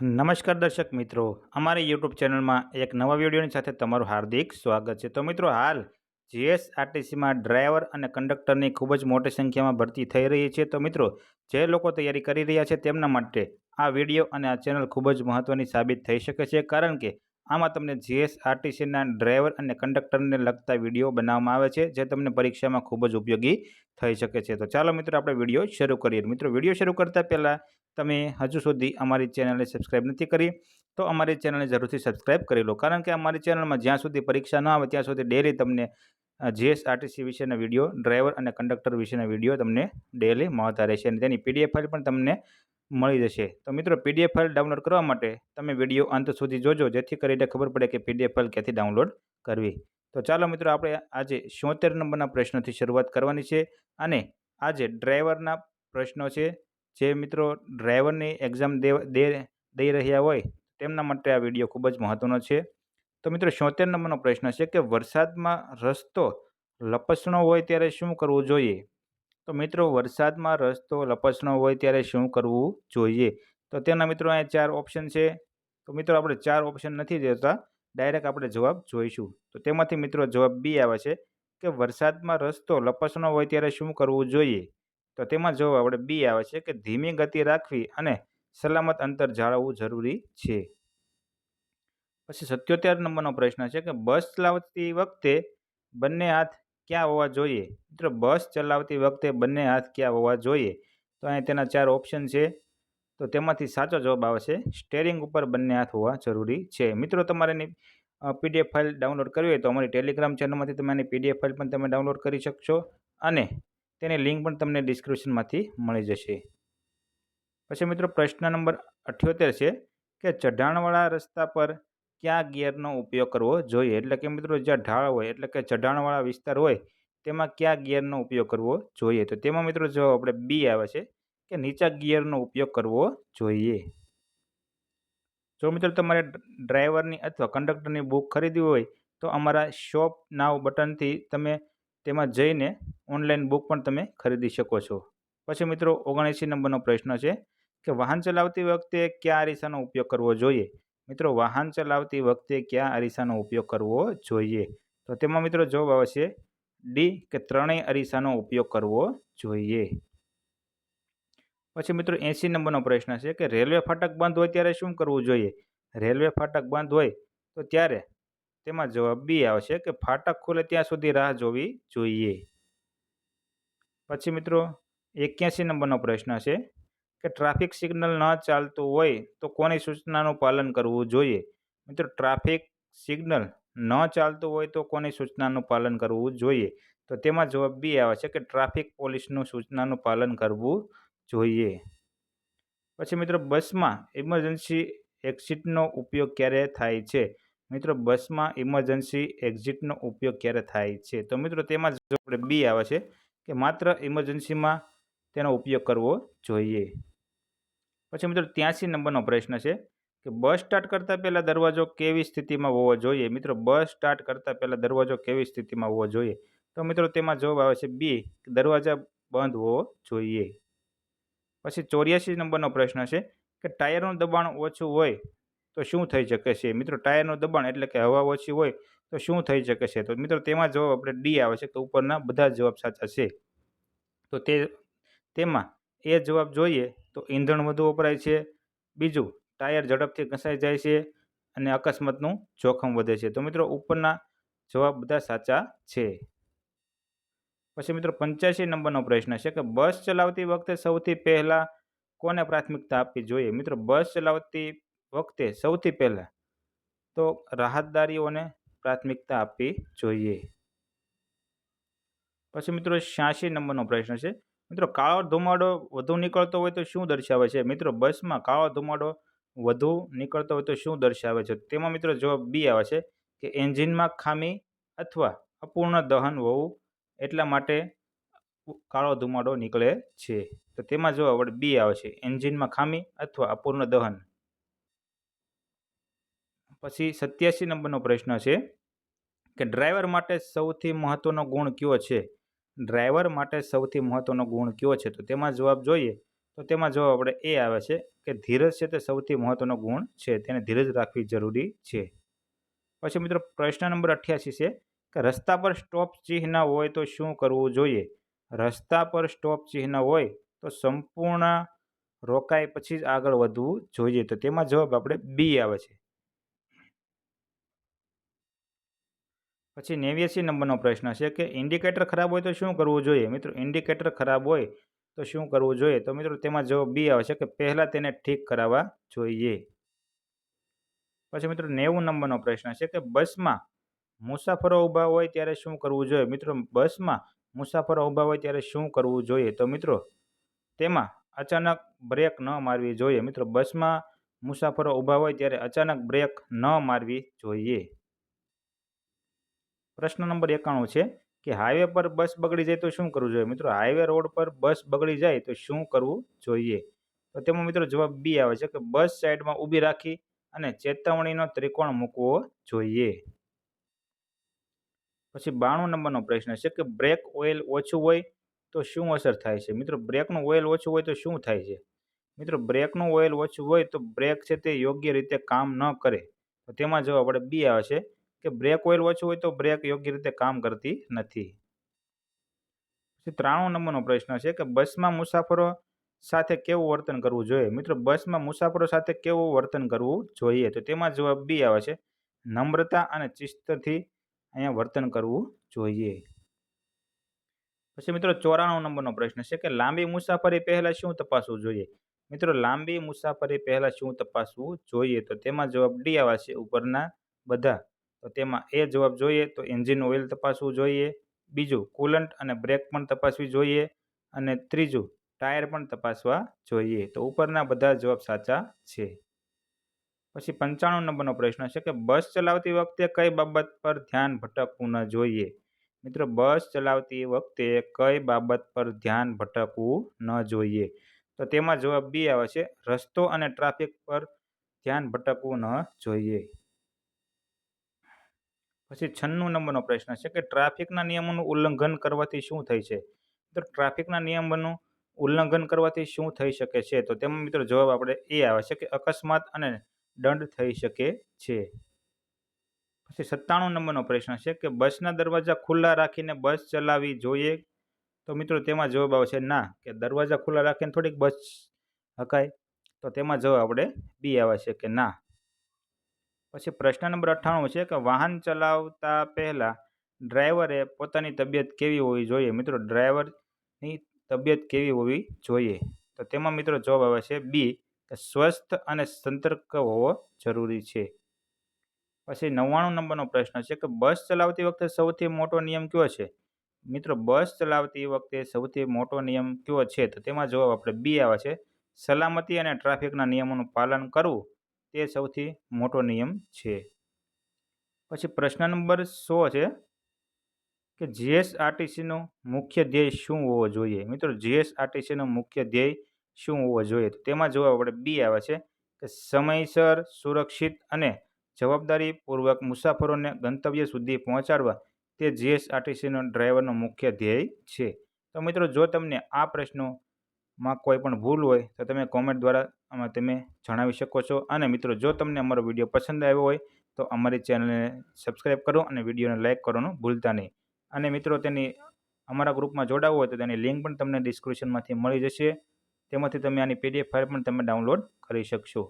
નમસ્કાર દર્શક મિત્રો, અમારી યુટ્યુબ ચેનલમાં એક નવા વિડીયોની સાથે તમારું હાર્દિક સ્વાગત છે। તો મિત્રો, હાલ જીએસઆરટીસીમાં ડ્રાઈવર અને કંડક્ટરની ખૂબ જ મોટી સંખ્યામાં ભરતી થઈ રહી છે। તો મિત્રો, જે લોકો તૈયારી કરી રહ્યા છે તેમના માટે આ વિડીયો અને આ ચેનલ ખૂબ જ મહત્વની સાબિત થઈ શકે છે, કારણ કે આમાં તમને જીએસઆરટીસીના ડ્રાઈવર અને કંડક્ટરને લગતા વિડીયો બનાવવામાં આવે છે, જે તમને પરીક્ષામાં ખૂબ જ ઉપયોગી થઈ શકે છે। તો ચાલો મિત્રો, આપણે વિડીયો શરૂ કરીએ। મિત્રો, વિડીયો શરૂ કરતાં પહેલાં તમે હજુ સુધી અમારી ચેનલને સબસ્ક્રાઈબ નથી કરી તો અમારી ચેનલને જરૂરથી સબસ્ક્રાઈબ કરી લો, કારણ કે અમારી ચેનલમાં જ્યાં સુધી પરીક્ષા ન આવે ત્યાં સુધી ડેલી તમને જીએસઆરટીસી વિશેના વિડીયો, ડ્રાઈવર અને કંડક્ટર વિશેના વિડીયો તમને ડેલી મળતા રહેશે અને તેની પીડીએફ ફાઇલ પણ તમને મળી જશે। તો મિત્રો, પીડીએફ ફાઇલ ડાઉનલોડ કરવા માટે તમે વિડીયો અંત સુધી જોજો, જેથી કરીને ખબર પડે કે પીડીએફ ફાઇલ ક્યાંથી ડાઉનલોડ કરવી। તો ચાલો મિત્રો, આપણે આજે 76 નંબરના પ્રશ્નોથી શરૂઆત કરવાની છે અને આજે ડ્રાઈવરના પ્રશ્નો છે। જે મિત્રો ડ્રાઈવરની એક્ઝામ દઈ રહ્યા હોય તેમના માટે આ વિડીયો ખૂબ જ મહત્વનો છે। તો મિત્રો, 76 નંબરનો પ્રશ્ન છે કે વરસાદમાં રસ્તો લપસણો હોય ત્યારે શું કરવું જોઈએ? તો મિત્રો, વરસાદમાં રસ્તો લપસણો હોય ત્યારે શું કરવું જોઈએ? તો તેના મિત્રો અહીંયા 4 ઓપ્શન છે। તો મિત્રો, આપણે 4 ઓપ્શન નથી દેતા, ડાયરેક્ટ આપણે જવાબ જોઈશું। તો તેમાંથી મિત્રો જવાબ બી આવે છે કે વરસાદમાં રસ્તો લપસણો હોય ત્યારે શું કરવું જોઈએ? તો તેમાં જવાબ આપણે બી આવે છે કે ધીમી ગતિ રાખવી અને સલામત અંતર જાળવવું જરૂરી છે। પછી 77 નંબરનો પ્રશ્ન છે કે બસ ચલાવતી વખતે બંને હાથ ક્યાં હોવા જોઈએ? મિત્રો, બસ ચલાવતી વખતે બંને હાથ ક્યાં હોવા જોઈએ? તો અહીં તેના 4 ઓપ્શન છે। તો તેમાંથી સાચો જવાબ આવે છે સ્ટેરિંગ ઉપર બંને હાથ હોવા જરૂરી છે। મિત્રો, તમારે એની પીડીએફ ફાઇલ ડાઉનલોડ કરવી હોય તો અમારી ટેલિગ્રામ ચેનલમાંથી તમે એની પીડીએફ ફાઇલ પણ તમે ડાઉનલોડ કરી શકશો અને તેની લિંક પણ તમને ડિસ્ક્રિપ્શનમાંથી મળી જશે। પછી મિત્રો, પ્રશ્ન નંબર 78 છે કે ચઢાણવાળા રસ્તા પર કયા ગિયરનો ઉપયોગ કરવો જોઈએ? એટલે કે મિત્રો, જ્યાં ઢાળ હોય એટલે કે ચઢાણવાળા વિસ્તાર હોય તેમાં કયા ગિયરનો ઉપયોગ કરવો જોઈએ? તો તેમાં મિત્રો જવાબ આપણે બી આવે છે કે નીચા ગિયરનો ઉપયોગ કરવો જોઈએ। જો મિત્રો તમારે ડ્રાઈવરની અથવા કંડક્ટરની બુક ખરીદવી હોય તો અમારા શોપ નાવ બટનથી તમે તેમાં જઈને ઓનલાઈન બુક પણ તમે ખરીદી શકો છો। પછી મિત્રો, 79 નંબરનો પ્રશ્ન છે કે વાહન ચલાવતી વખતે કયા અરીસાનો ઉપયોગ કરવો જોઈએ? મિત્રો, વાહન ચલાવતી વખતે કયા અરીસાનો ઉપયોગ કરવો જોઈએ? તો તેમાં મિત્રો જવાબ આવે છે ડી કે ત્રણેય અરીસાનો ઉપયોગ કરવો જોઈએ। પછી મિત્રો, 80 નંબરનો પ્રશ્ન છે કે રેલવે ફાટક બંધ હોય ત્યારે શું કરવું જોઈએ? રેલવે ફાટક બંધ હોય તો ત્યારે તેમાં જવાબ બી આવે છે કે ફાટક ખુલે ત્યાં સુધી રાહ જોવી જોઈએ। પછી મિત્રો, 81 નંબરનો પ્રશ્ન છે કે ટ્રાફિક સિગ્નલ ન ચાલતું હોય તો કોની સૂચનાનું પાલન કરવું જોઈએ? મિત્રો, ટ્રાફિક સિગ્નલ ન ચાલતું હોય તો કોની સૂચનાનું પાલન કરવું જોઈએ? તો તેમાં જવાબ બી આવે છે કે ટ્રાફિક પોલીસનું સૂચનાનું પાલન કરવું જોઈએ। પછી મિત્રો, બસમાં ઇમરજન્સી એક્ઝિટનો ઉપયોગ ક્યારે થાય છે? મિત્રો, બસમાં ઇમરજન્સી એક્ઝિટનો ઉપયોગ ક્યારે થાય છે? તો મિત્રો તેમાં જવાબ આપણે બી આવે છે કે માત્ર ઇમરજન્સીમાં તેનો ઉપયોગ કરવો જોઈએ। પછી મિત્રો, 83 નંબરનો પ્રશ્ન છે કે બસ સ્ટાર્ટ કરતાં પહેલાં દરવાજો કેવી સ્થિતિમાં હોવો જોઈએ? મિત્રો, બસ સ્ટાર્ટ કરતાં પહેલાં દરવાજો કેવી સ્થિતિમાં હોવો જોઈએ? તો મિત્રો તેમાં જવાબ આવે છે બી, દરવાજા બંધ હોવો જોઈએ। પછી 84 નંબરનો પ્રશ્ન છે કે ટાયરનું દબાણ ઓછું હોય તો શું થઈ શકે છે? મિત્રો, ટાયરનું દબાણ એટલે કે હવા ઓછી હોય તો શું થઈ શકે છે? તો મિત્રો તેમાં જવાબ આપણે ડી આવે છે કે ઉપરના બધા જવાબ સાચા છે। તો તેમાં એ જવાબ જોઈએ તો ઈંધણ વધુ વપરાય છે, બીજું ટાયર ઝડપથી ઘસાઈ જાય છે અને અકસ્માતનું જોખમ વધે છે। તો મિત્રો ઉપરના જવાબ બધા સાચા છે। પછી મિત્રો, 85 નંબરનો પ્રશ્ન છે કે બસ ચલાવતી વખતે સૌથી પહેલાં કોને પ્રાથમિકતા આપવી જોઈએ? મિત્રો, બસ ચલાવતી વખતે સૌથી પહેલાં તો રાહતદારીઓને પ્રાથમિકતા આપવી જોઈએ। પછી મિત્રો, 86 નંબરનો પ્રશ્ન છે મિત્રો, કાળો ધુમાડો વધુ નીકળતો હોય તો શું દર્શાવે છે? મિત્રો, બસમાં કાળો ધુમાડો વધુ નીકળતો હોય તો શું દર્શાવે છે? તેમાં મિત્રો જવાબ બી આવે છે કે એન્જિનમાં ખામી અથવા અપૂર્ણ દહન હોવું એટલા માટે કાળો ધુમાડો નીકળે છે। તો તેમાં જવાબ આપણે બી આવે છે એન્જિનમાં ખામી અથવા અપૂર્ણ દહન। પછી 87 નંબરનો પ્રશ્ન છે કે ડ્રાઈવર માટે સૌથી મહત્વનો ગુણ કયો છે? ડ્રાઈવર માટે સૌથી મહત્વનો ગુણ કયો છે? તો તેમાં જવાબ જોઈએ તો તેમાં જવાબ આપણે એ આવે છે કે ધીરજ છે તે સૌથી મહત્વનો ગુણ છે, તેને ધીરજ રાખવી જરૂરી છે. પછી મિત્રો પ્રશ્ન નંબર 88 છે કે રસ્તા પર સ્ટોપ ચિહ્ન હોય તો શું કરવું જોઈએ? રસ્તા પર સ્ટોપ ચિહ્ન હોય તો સંપૂર્ણ રોકાય પછી જ આગળ વધવું જોઈએ. તો તેમાં જવાબ આપણે બી આવે છે. પછી 89 નંબરનો પ્રશ્ન છે કે ઇન્ડિકેટર ખરાબ હોય તો શું કરવું જોઈએ? મિત્રો ઇન્ડિકેટર ખરાબ હોય તો શું કરવું જોઈએ? તો મિત્રો તેમાં જવાબ બી આવે છે કે પહેલાં તેને ઠીક કરાવવા જોઈએ. પછી મિત્રો 90 નંબરનો પ્રશ્ન છે કે બસમાં મુસાફરો ઊભા હોય ત્યારે શું કરવું જોઈએ? મિત્રો બસમાં મુસાફરો ઊભા હોય ત્યારે શું કરવું જોઈએ? તો મિત્રો તેમાં અચાનક બ્રેક ન મારવી જોઈએ. મિત્રો બસમાં મુસાફરો ઊભા હોય ત્યારે અચાનક બ્રેક ન મારવી જોઈએ. પ્રશ્ન નંબર 91 છે કે હાઈવે પર બસ બગડી જાય તો શું કરવું જોઈએ? મિત્રો હાઈવે રોડ પર બસ બગડી જાય તો શું કરવું જોઈએ? તો તેમાં મિત્રો જવાબ બી આવે છે કે બસ સાઈડમાં ઊભી રાખી અને ચેતવણીનો ત્રિકોણ મૂકવો જોઈએ. પછી 92 નંબરનો પ્રશ્ન છે કે બ્રેક ઓઇલ ઓછું હોય તો શું અસર થાય છે? મિત્રો બ્રેકનું ઓઇલ ઓછું હોય તો શું થાય છે? મિત્રો બ્રેકનું ઓઇલ ઓછું હોય તો બ્રેક છે તે યોગ્ય રીતે કામ ન કરે. તો તેમાં જવાબ આપણે બી આવે છે કે બ્રેક ઓઇલ ઓછું હોય તો બ્રેક યોગ્ય રીતે કામ કરતી નથી. પછી 93 નંબરનો પ્રશ્ન છે કે બસમાં મુસાફરો સાથે કેવું વર્તન કરવું જોઈએ? મિત્રો બસમાં મુસાફરો સાથે કેવું વર્તન કરવું જોઈએ? તો તેમાં જવાબ બી આવે છે નમ્રતા અને શિસ્તથી અહીંયા વર્તન કરવું જોઈએ. પછી મિત્રો 94 નંબરનો પ્રશ્ન છે કે લાંબી મુસાફરી પહેલા શું તપાસવું જોઈએ? મિત્રો લાંબી મુસાફરી પહેલા શું તપાસવું જોઈએ? તો તેમાં જવાબ ડી આવે છે ઉપરના બધા. તો તેમાં એ જવાબ જોઈએ તો એન્જિન ઓઇલ તપાસવું જોઈએ, બીજું કુલન્ટ અને બ્રેક પણ તપાસવી જોઈએ, અને ત્રીજું ટાયર પણ તપાસવા જોઈએ. તો ઉપરના બધા જવાબ સાચા છે. પછી 95 નંબરનો પ્રશ્ન છે કે બસ ચલાવતી વખતે કઈ બાબત પર ધ્યાન ભટકવું ન જોઈએ? મિત્રો બસ ચલાવતી વખતે કઈ બાબત પર ધ્યાન ભટકવું ન જોઈએ? તો તેમાં જવાબ બી આવે છે રસ્તો અને ટ્રાફિક પર ધ્યાન ભટકવું ન જોઈએ. પછી 96 નંબરનો પ્રશ્ન છે કે ટ્રાફિકના નિયમોનું ઉલ્લંઘન કરવાથી શું થાય છે? તો ટ્રાફિકના નિયમોનું ઉલ્લંઘન કરવાથી શું થઈ શકે છે? તો તેમાં મિત્રો જવાબ આપણે એ આવે છે કે અકસ્માત અને દંડ થઈ શકે છે. પછી 97 નંબરનો પ્રશ્ન છે કે બસના દરવાજા ખુલ્લા રાખીને બસ ચલાવવી જોઈએ? તો મિત્રો તેમાં જવાબ આવશે ના, કે દરવાજા ખુલ્લા રાખીને થોડીક બસ હકાય. તો તેમાં જવાબ આપણે બી આવે છે કે ના. પછી પ્રશ્ન નંબર 98 છે કે વાહન ચલાવતા પહેલા ડ્રાઈવરે પોતાની તબિયત કેવી હોવી જોઈએ? મિત્રો ડ્રાઈવરની તબિયત કેવી હોવી જોઈએ? તો તેમાં મિત્રો જવાબ આવે છે બી, કે સ્વસ્થ અને સતર્ક હોવો જરૂરી છે. પછી 99 નંબરનો પ્રશ્ન છે કે બસ ચલાવતી વખતે સૌથી મોટો નિયમ કયો છે? મિત્રો બસ ચલાવતી વખતે સૌથી મોટો નિયમ કયો છે? તો તેમાં જવાબ આપણે બી આવે છે સલામતી અને ટ્રાફિકના નિયમોનું પાલન કરવું તે સૌથી મોટો નિયમ છે. પછી પ્રશ્ન નંબર 100 છે કે જીએસઆરટીસીનો મુખ્ય ધ્યેય શું હોવો જોઈએ? મિત્રો જીએસઆરટીસીનો મુખ્ય ધ્યેય શું હોવો જોઈએ? તો તેમાં જવાબ આપણે બી આવે છે કે સમયસર, સુરક્ષિત અને જવાબદારીપૂર્વક મુસાફરોને ગંતવ્ય સુધી પહોંચાડવા તે જીએસઆરટીસીનો ડ્રાઈવરનો મુખ્ય ધ્યેય છે. તો મિત્રો જો તમને આ પ્રશ્નોમાં કોઈ પણ ભૂલ હોય તો તમે કોમેન્ટ દ્વારા આમાં તમે જણાવી શકો છો. અને મિત્રો જો તમને અમારો વિડીયો પસંદ આવ્યો હોય તો અમારી ચેનલને સબસ્ક્રાઈબ કરો અને વિડીયોને લાઇક કરવાનું ભૂલતા નહીં. અને મિત્રો અમારા ગ્રુપમાં જોડાવવું હોય તો તેની લિંક પણ તમને ડિસ્ક્રિપ્શનમાંથી મળી જશે. તેમાંથી તમે આની પીડીએફ ફાઇલ પણ તમે ડાઉનલોડ કરી શકશો.